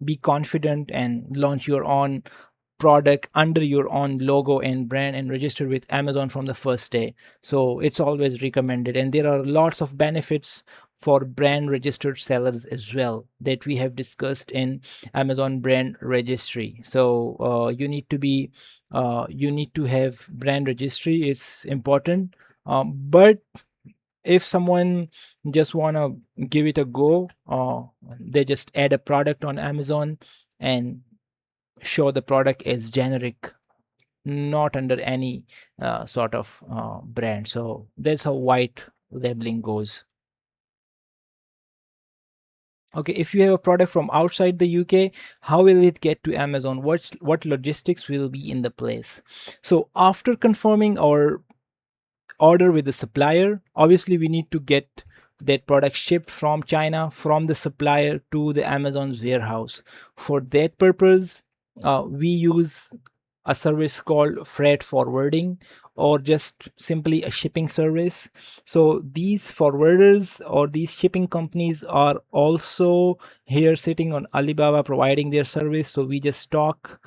be confident and launch your own product under your own logo and brand and register with Amazon from the first day. So it's always recommended. And there are lots of benefits for brand registered sellers as well that we have discussed in Amazon brand registry. So you need to have brand registry. It's important. But if someone just wanna give it a go, they just add a product on Amazon and show the product as generic, not under any sort of brand. So that's how white labeling goes. Okay, if you have a product from outside the UK, how will it get to Amazon? What logistics will be in the place? So after confirming our order with the supplier, obviously we need to get that product shipped from China, from the supplier to the Amazon's warehouse. For that purpose, we use a service called freight forwarding, or just simply a shipping service. So these forwarders or these shipping companies are also here sitting on Alibaba providing their service. So we just talk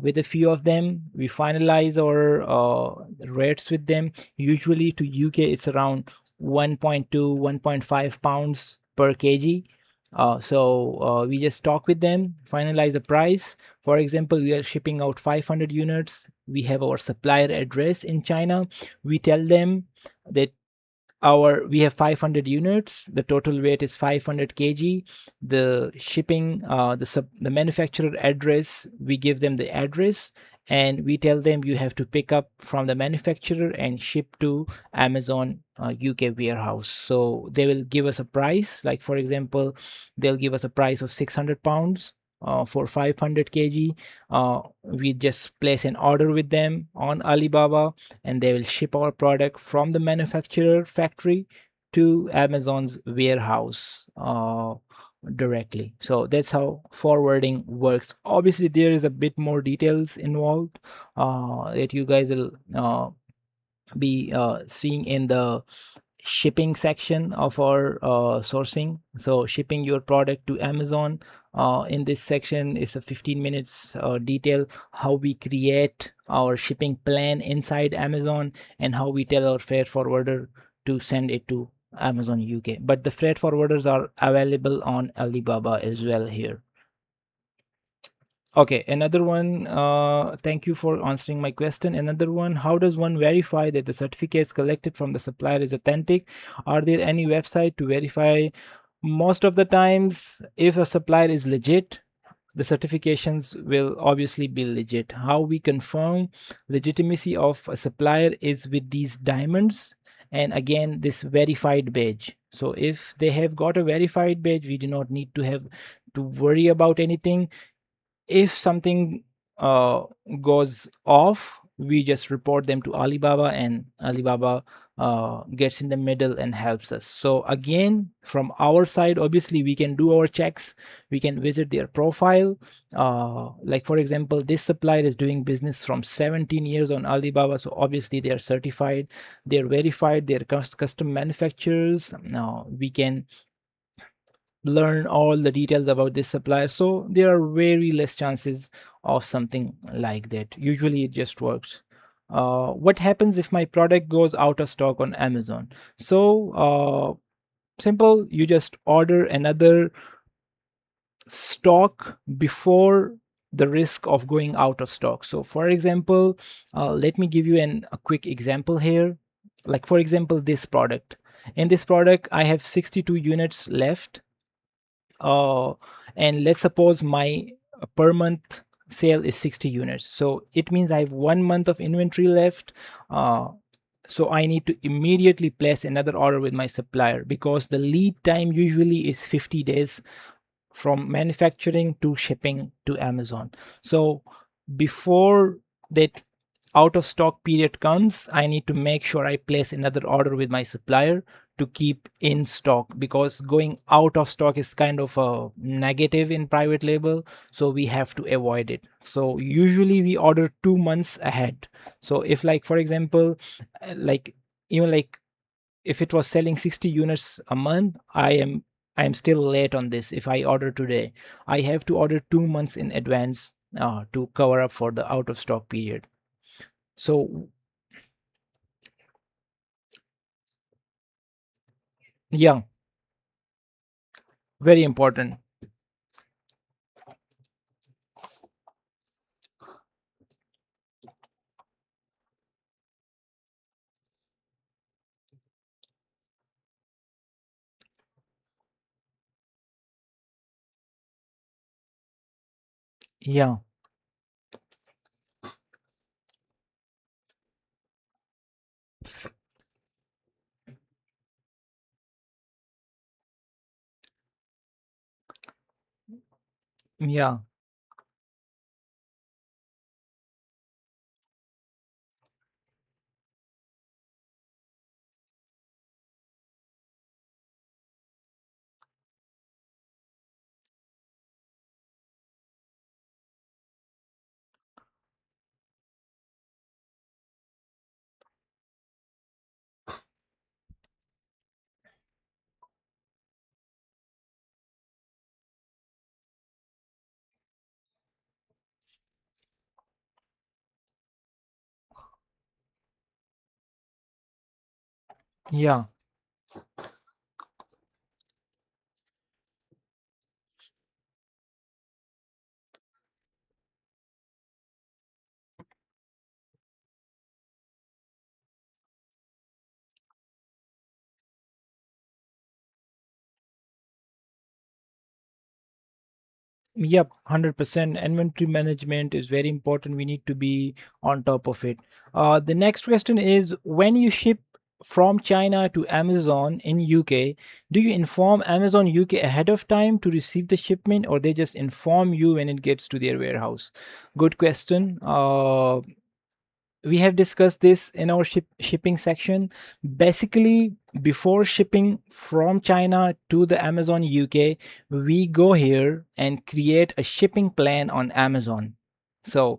with a few of them. We finalize our rates with them. Usually to UK, it's around 1.2, 1.5 pounds per kg. We just talk with them, finalize a price. For example, we are shipping out 500 units. We have our supplier address in China. We tell them that we have 500 units, the total weight is 500 kg. The shipping, the manufacturer address, we give them the address, and we tell them you have to pick up from the manufacturer and ship to Amazon UK warehouse. So they will give us a price, like for example, they'll give us a price of 600 pounds for 500 kg. We just place an order with them on Alibaba, and they will ship our product from the manufacturer factory to Amazon's warehouse directly. So that's how forwarding works. Obviously, there is a bit more details involved that you guys will be seeing in the shipping section of our sourcing. So shipping your product to Amazon, in this section is a 15 minutes detail how we create our shipping plan inside Amazon, and how we tell our freight forwarder to send it to Amazon UK. But the freight forwarders are available on Alibaba as well here. Okay, another one. Thank you for answering my question. Another one, how does one verify that the certificates collected from the supplier is authentic? Are there any website to verify? Most of the times, if a supplier is legit, the certifications will obviously be legit. How we confirm legitimacy of a supplier is with these diamonds, and again this verified badge. So if they have got a verified badge, we do not need to have to worry about anything. If something uh, goes off, we just report them to Alibaba, and Alibaba gets in the middle and helps us. So again, from our side, obviously we can do our checks. We can visit their profile. Like for example, this supplier is doing business from 17 years on Alibaba, so obviously they are certified, they're verified, they're custom manufacturers. Now we can learn all the details about this supplier, so there are very less chances of something like that. Usually it just works. What happens if my product goes out of stock on Amazon? So simple, you just order another stock before the risk of going out of stock. So for example, let me give you a quick example here. Like for example, this product, in this product I have 62 units left, uh, and let's suppose my per month sale is 60 units. So it means I have 1 month of inventory left. Uh, so I need to immediately place another order with my supplier, because the lead time usually is 50 days from manufacturing to shipping to Amazon. So before that out of stock period comes, I need to make sure I place another order with my supplier to keep in stock, because going out of stock is kind of a negative in private label, so we have to avoid it. So usually we order 2 months ahead. So if like for example, like even like if it was selling 60 units a month, I am still late on this. If I order today, I have to order 2 months in advance to cover up for the out of stock period. So yeah, very important. Yeah, yeah. Yeah, yep, 100%. Inventory management is very important. We need to be on top of it. The next question is, when you ship from China to Amazon in UK, do you inform Amazon UK ahead of time to receive the shipment, or they just inform you when it gets to their warehouse? Good question. We have discussed this in our shipping section. Basically, before shipping from China to the Amazon UK, we go here and create a shipping plan on Amazon. So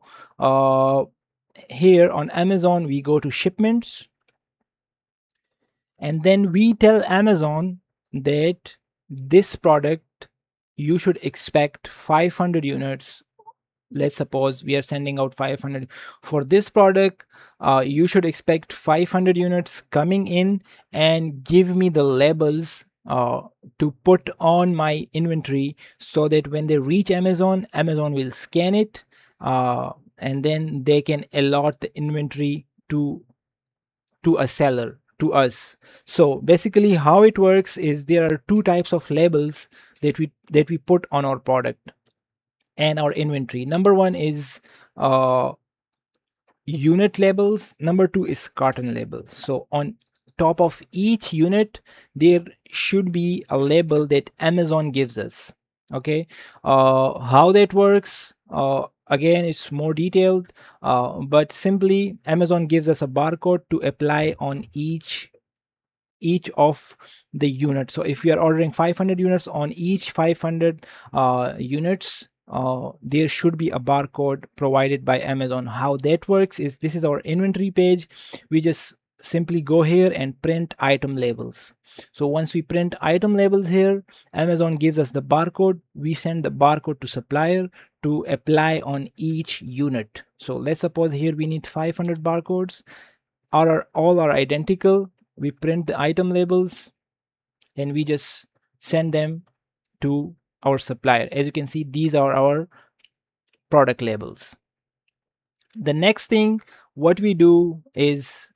here on Amazon, we go to shipments, and then we tell Amazon that this product you should expect 500 units. Let's suppose we are sending out 500 for this product. You should expect 500 units coming in, and give me the labels to put on my inventory, so that when they reach Amazon, Amazon will scan it, and then they can allot the inventory to a seller, to us. So basically how it works is there are two types of labels that we put on our product. and our inventory. Number one is uh, unit labels. Number two is carton labels. So on top of each unit, there should be a label that Amazon gives us. Okay, how that works? Again, it's more detailed, but simply Amazon gives us a barcode to apply on each of the units. So if we are ordering 500 units, on each 500 units, there should be a barcode provided by Amazon. How that works is, this is our inventory page. We just simply go here and print item labels. So once we print item labels here, Amazon gives us the barcode. We send the barcode to supplier to apply on each unit. So let's suppose here we need 500 barcodes. All are identical. We print the item labels and we just send them to our supplier. As you can see, these are our product labels. The next thing what we do is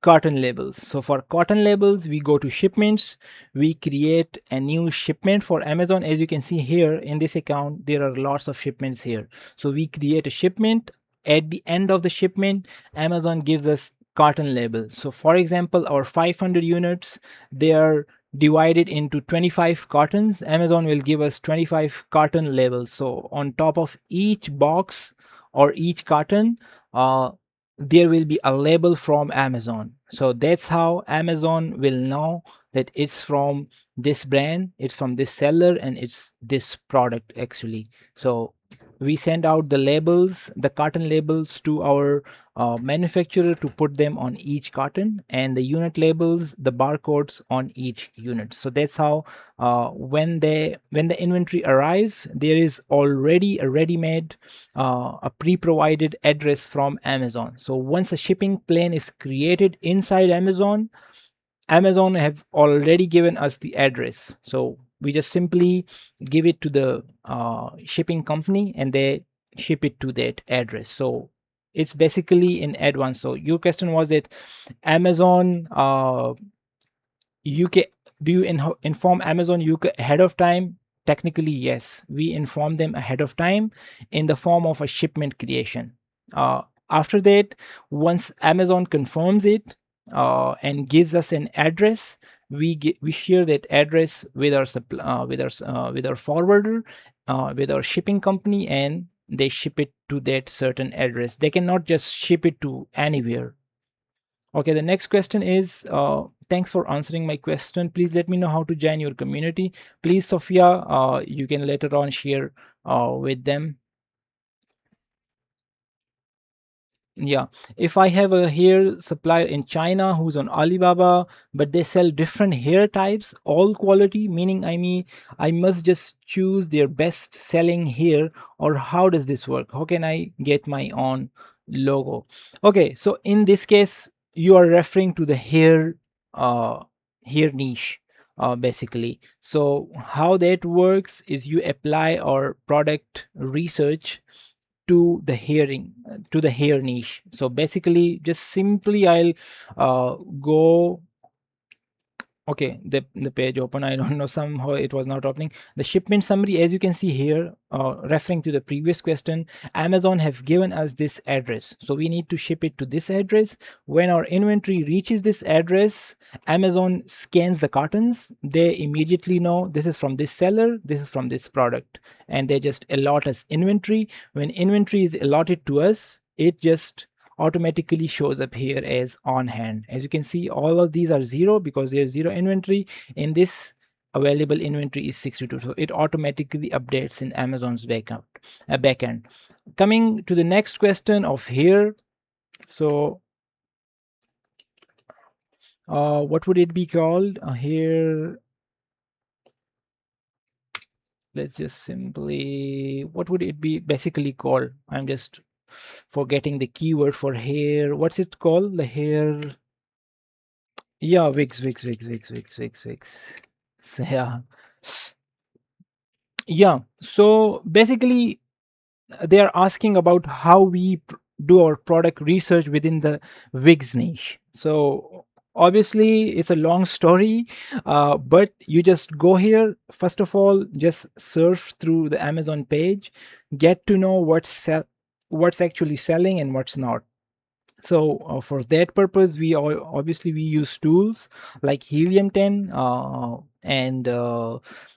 carton labels. So for carton labels, we go to shipments. We create a new shipment for Amazon. As you can see here in this account, there are lots of shipments here. So we create a shipment. At the end of the shipment, Amazon gives us carton label. So for example, our 500 units, they are divided into 25 cartons. Amazon will give us 25 carton labels. So on top of each box or each carton, there will be a label from Amazon. So that's how Amazon will know that it's from this brand, it's from this seller, and it's this product actually. So we send out the labels, the carton labels, to our manufacturer to put them on each carton, and the unit labels, the barcodes on each unit. So that's how when the inventory arrives, there is already a ready-made, a pre-provided address from Amazon. So once a shipping plane is created inside Amazon, Amazon have already given us the address. So we just simply give it to the shipping company and they ship it to that address. So it's basically in advance. So your question was that Amazon UK, do you inform Amazon UK ahead of time? Technically, yes. We inform them ahead of time in the form of a shipment creation. After that, once Amazon confirms it and gives us an address, we share that address with our with our forwarder, with our shipping company, and they ship it to that certain address. They cannot just ship it to anywhere. Okay, the next question is, thanks for answering my question. Please let me know how to join your community. Please, Sophia, you can later on share with them. Yeah, if I have a hair supplier in China who's on Alibaba, but they sell different hair types, all quality, meaning I must just choose their best selling hair, or how does this work? How can I get my own logo? Okay, so in this case, you are referring to the uh, hair niche, basically. So how that works is you apply our product research to the hair niche. So basically, just simply I'll go. Okay, the page open. I don't know, somehow it was not opening. The shipment summary, as you can see here, referring to the previous question, Amazon have given us this address. So we need to ship it to this address. When our inventory reaches this address, Amazon scans the cartons. They immediately know this is from this seller, this is from this product, and they just allot us inventory. When inventory is allotted to us, it just automatically shows up here as on hand. As you can see, all of these are zero because there's zero inventory. In this, available inventory is 62, so it automatically updates in Amazon's backend. Coming to the next question of here, so what would it be called here? Let's just simply, what would it be basically called? I'm just forgetting the keyword for hair. What's it called? The hair. Yeah, Wix. So, yeah. Yeah. So basically, they are asking about how we do our product research within the Wix niche. So Obviously, it's a long story, but you just go here. First of all, just surf through the Amazon page, get to know what's actually selling and what's not. So for that purpose, obviously we use tools like Helium 10 and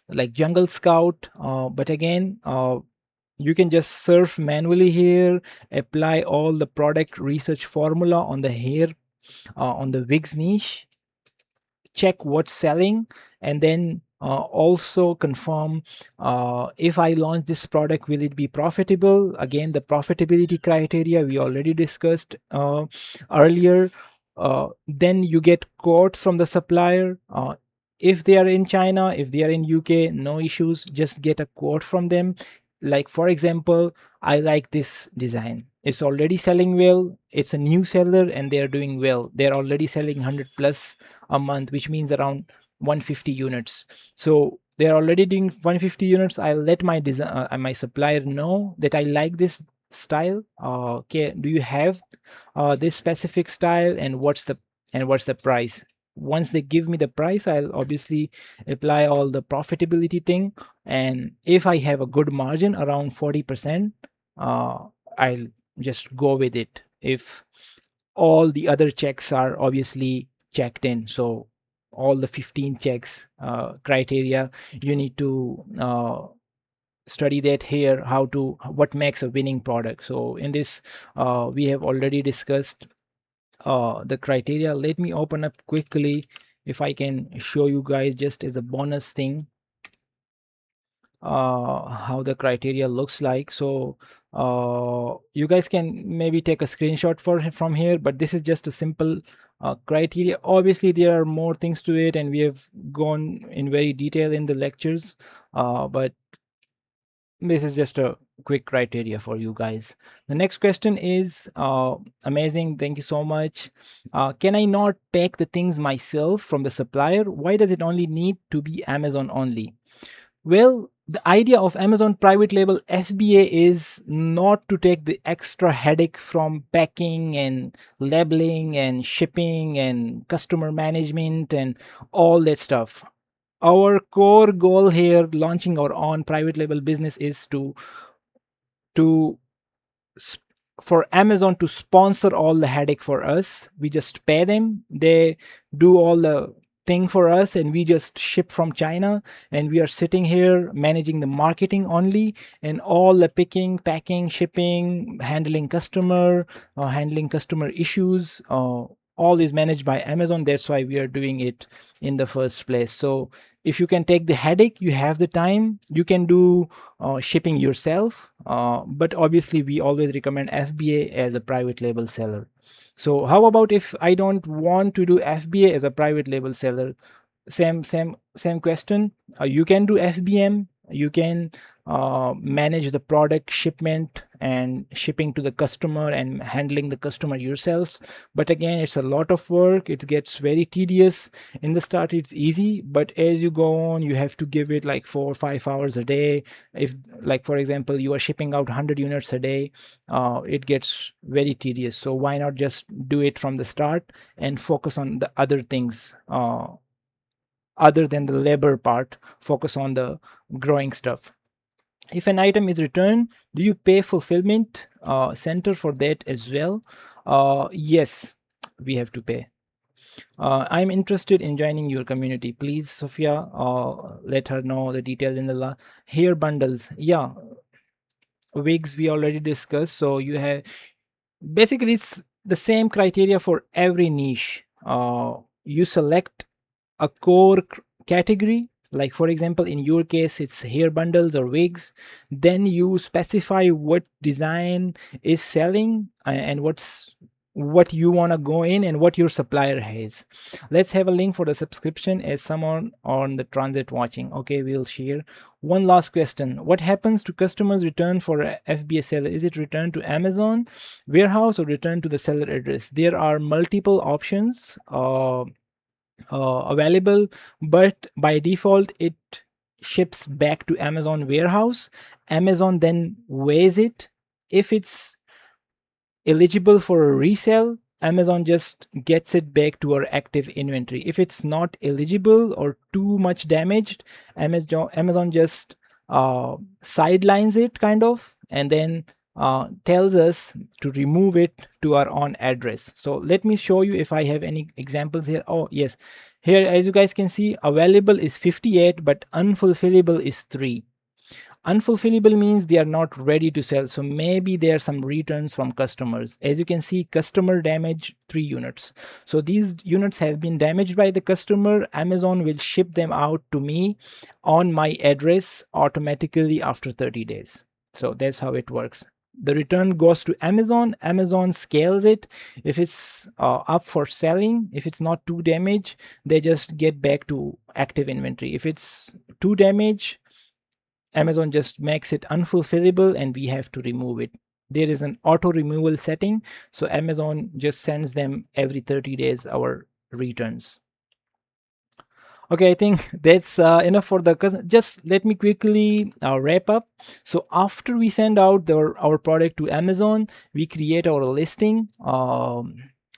like Jungle Scout. But again, you can just surf manually here, apply all the product research formula on the hair, on the wigs niche, check what's selling, and then also confirm if I launch this product, will it be profitable? Again, the profitability criteria we already discussed earlier. Then you get quotes from the supplier. If they are in China, if they are in UK, no issues, just get a quote from them. Like for example, I like this design. It's already selling well. It's a new seller and they are doing well. They're already selling 100 plus a month, which means around 150 units. So they're already doing 150 units. I'll let my supplier know that I like this style. Okay, do you have this specific style, and what's the price? Once they give me the price, I'll obviously apply all the profitability thing. And if I have a good margin around 40%, I'll just go with it. If all the other checks are obviously checked in, so all the 15 checks criteria, you need to study that here, what makes a winning product. So in this, we have already discussed the criteria. Let me open up quickly if I can show you guys just as a bonus thing how the criteria looks like. So you guys can maybe take a screenshot from here, but this is just a simple criteria. Obviously there are more things to it and we have gone in very detail in the lectures, but this is just a quick criteria for you guys. The next question is amazing. Thank you so much. Can I not pack the things myself from the supplier? Why does it only need to be Amazon only? Well, the idea of Amazon private label FBA is not to take the extra headache from packing and labeling and shipping and customer management and all that stuff. Our core goal here, launching our own private label business, is to for Amazon to sponsor all the headache for us. We just pay them. They do all the thing for us and we just ship from China, and we are sitting here managing the marketing only, and all the picking, packing, shipping, handling customer issues, all is managed by Amazon. That's why we are doing it in the first place. So if you can take the headache, you have the time, you can do shipping yourself. But obviously, we always recommend FBA as a private label seller. So how about if I don't want to do FBA as a private label seller? Same question. You can do FBM. You can manage the product shipment and shipping to the customer and handling the customer yourselves. But again, it's a lot of work. It gets very tedious. In the start, it's easy, but as you go on, you have to give it like 4 or 5 hours a day. If, like for example, you are shipping out 100 units a day, it gets very tedious. So why not just do it from the start and focus on the other things? Other than the labor part, focus on the growing stuff. If an item is returned, do you pay fulfillment center for that as well? Yes, we have to pay. I'm interested in joining your community. Please, Sophia, let her know the details in the hair bundles. Yeah, wigs we already discussed. So you have basically it's the same criteria for every niche. You select a core category, like for example in your case it's hair bundles or wigs, then you specify what design is selling and what you want to go in and what your supplier has. Let's have a link for the subscription as someone on the transit watching. Okay, we'll share. One last question: what happens to customers return for a FBA seller? Is it returned to Amazon warehouse or returned to the seller address? There are multiple options available, but by default it ships back to Amazon warehouse. Amazon then weighs it. If it's eligible for a resale, Amazon just gets it back to our active inventory. If it's not eligible or too much damaged, Amazon just sidelines it kind of, and then tells us to remove it to our own address. So let me show you if I have any examples here. Oh yes, here as you guys can see, available is 58, but unfulfillable is 3. Unfulfillable means they are not ready to sell. So maybe there are some returns from customers. As you can see, customer damage 3 units. So these units have been damaged by the customer. Amazon will ship them out to me on my address automatically after 30 days. So that's how it works. The return goes to Amazon. Amazon scales it. If it's up for selling, if it's not too damaged, they just get back to active inventory. If it's too damaged, Amazon just makes it unfulfillable and we have to remove it. There is an auto removal setting, so Amazon just sends them every 30 days our returns. Okay, I think that's enough for the just let me quickly wrap up. So after we send out our product to Amazon, we create our listing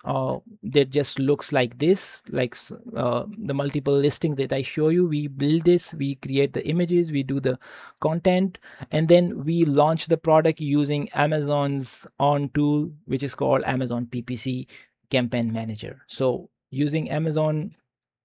that just looks like this, like the multiple listings that I show you. We build this, we create the images, we do the content, and then we launch the product using Amazon's own tool, which is called Amazon PPC Campaign Manager. So using Amazon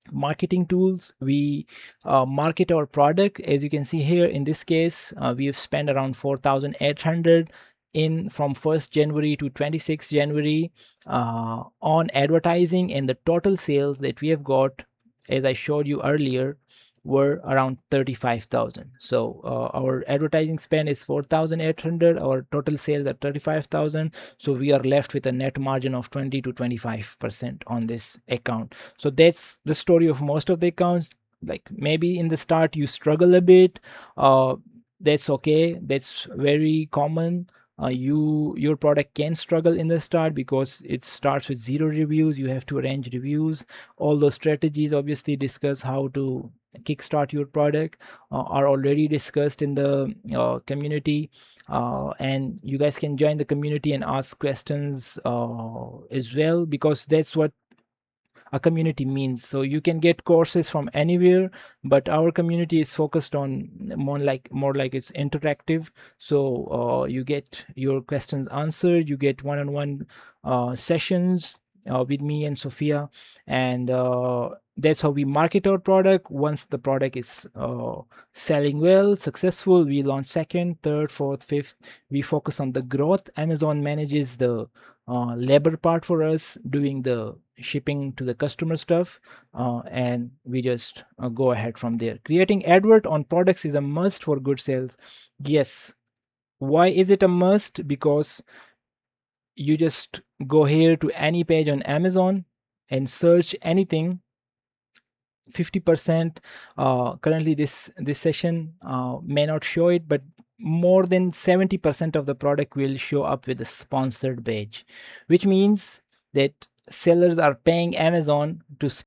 marketing tools, we market our product. As you can see here, in this case we have spent around 4,800 in from 1st January to 26th January on advertising, and the total sales that we have got, as I showed you earlier, were around 35,000. So our advertising spend is 4,800, our total sales are 35,000, so we are left with a net margin of 20 to 25% on this account. So that's the story of most of the accounts. Like maybe in the start you struggle a bit, that's okay, that's very common. Your product can struggle in the start because it starts with 0 reviews. You have to arrange reviews. All those strategies obviously discuss how to kickstart your product are already discussed in the community, and you guys can join the community and ask questions as well, because that's what a community means. So you can get courses from anywhere, but our community is focused on more like it's interactive. So you get your questions answered, you get one-on-one sessions with me and Sophia, and that's how we market our product. Once the product is selling well, successful, we launch second, third, fourth, fifth. We focus on the growth. Amazon manages the labor part for us, doing the shipping to the customer stuff, and we just go ahead from there. Creating advert on products is a must for good sales. Yes. Why is it a must? Because you just go here to any page on Amazon and search anything. 50% currently this session may not show it, but more than 70% of the product will show up with a sponsored page, which means that sellers are paying Amazon to